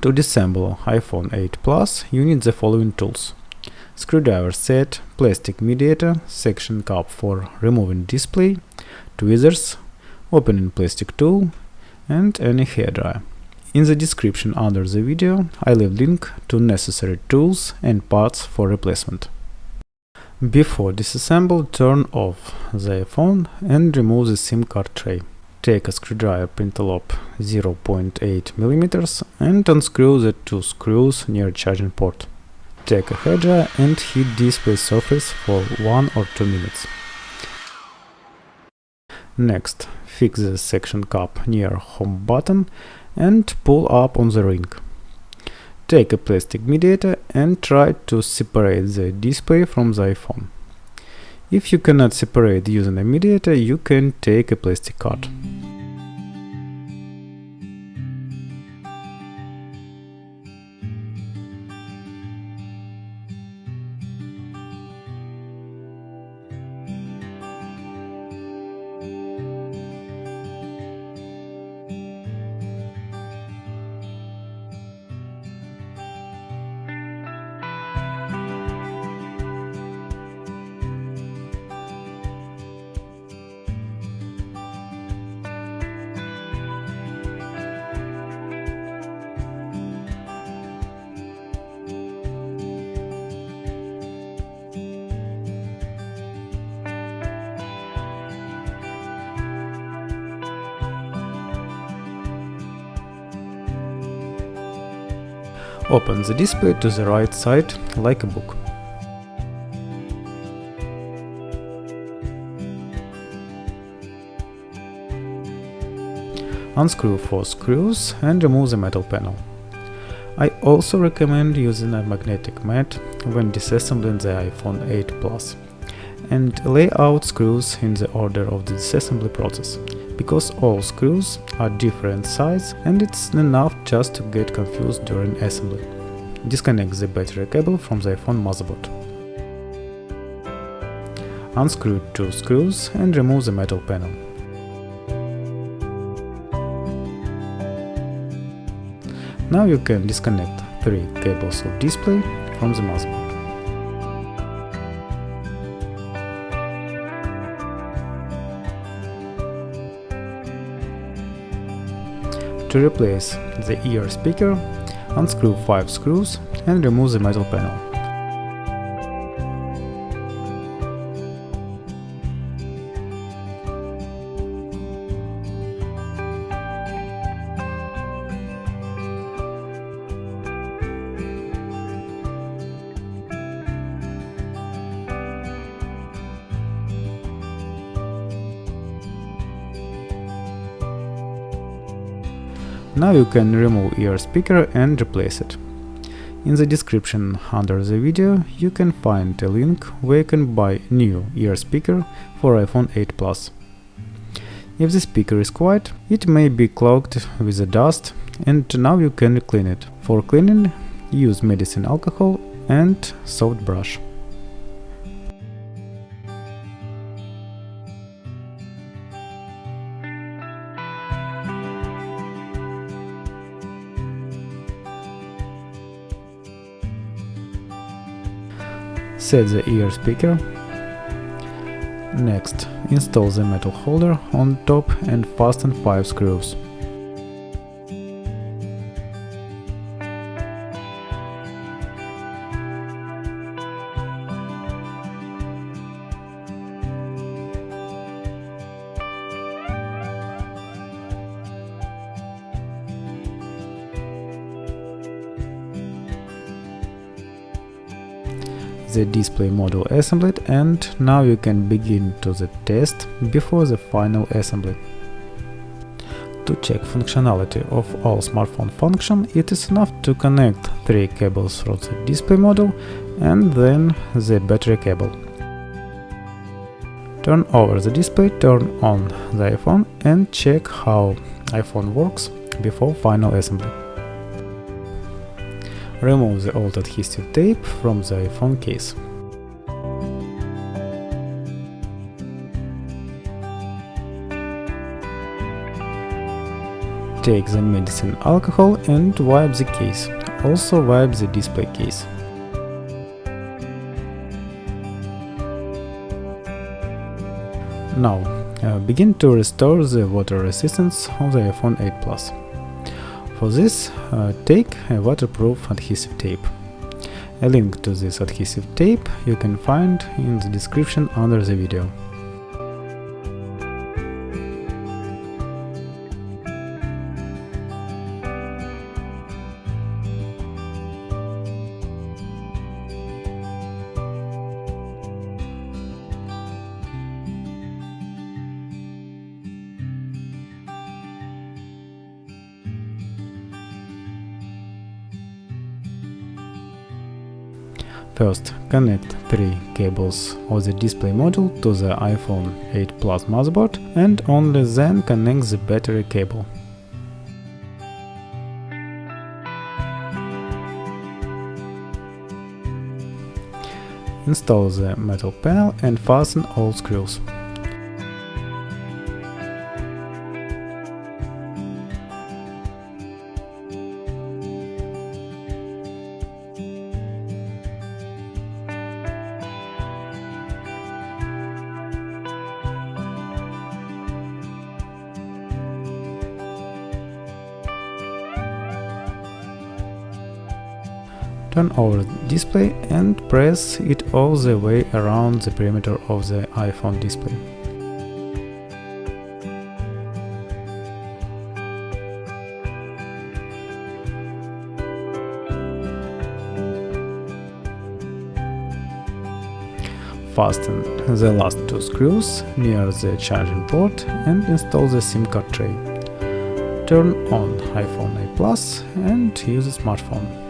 To disassemble iPhone 8 Plus, you need the following tools: screwdriver set, plastic mediator, section cup for removing display, tweezers, opening plastic tool, and any hairdryer. In the description under the video I leave link to necessary tools and parts for replacement. Before disassemble, turn off the iPhone and remove the SIM card tray. Take a screwdriver Pentalobe 0.8 mm and unscrew the two screws near charging port. Take a hairdryer and heat display surface for 1 or 2 minutes. Next, fix the section cup near home button and pull up on the ring. Take a plastic mediator and try to separate the display from the iPhone. If you cannot separate using a mediator, you can take a plastic card. Open the display to the right side like a book. Unscrew 4 screws and remove the metal panel. I also recommend using a magnetic mat when disassembling the iPhone 8 Plus, and lay out screws in the order of the disassembly process, because all screws are different size and it's enough just to get confused during assembly. Disconnect the battery cable from the iPhone motherboard. Unscrew 2 screws and remove the metal panel. Now you can disconnect 3 cables of display from the motherboard. To replace the ear speaker, unscrew 5 screws and remove the metal panel. Now you can remove ear speaker and replace it. In the description under the video you can find a link where you can buy new ear speaker for iPhone 8 Plus. If the speaker is quiet, it may be clogged with the dust, and now you can clean it. For cleaning, use medicine alcohol and soft brush. Set the ear speaker. Next, install the metal holder on top and fasten 5 screws. The display module assembled, and now you can begin to the test before the final assembly. To check functionality of all smartphone function, it is enough to connect 3 cables from the display module and then the battery cable. Turn over the display, turn on the iPhone and check how iPhone works before final assembly. Remove the old adhesive tape from the iPhone case. Take the medicine alcohol and wipe the case. Also wipe the display case. Now, begin to restore the water resistance of the iPhone 8 Plus. For this, take a waterproof adhesive tape. A link to this adhesive tape you can find in the description under the video. First, connect 3 cables of the display module to the iPhone 8 Plus motherboard and only then connect the battery cable. Install the metal panel and fasten all screws. Turn over the display and press it all the way around the perimeter of the iPhone display. Fasten the last 2 screws near the charging port and install the SIM card tray. Turn on iPhone 8 Plus and use a smartphone.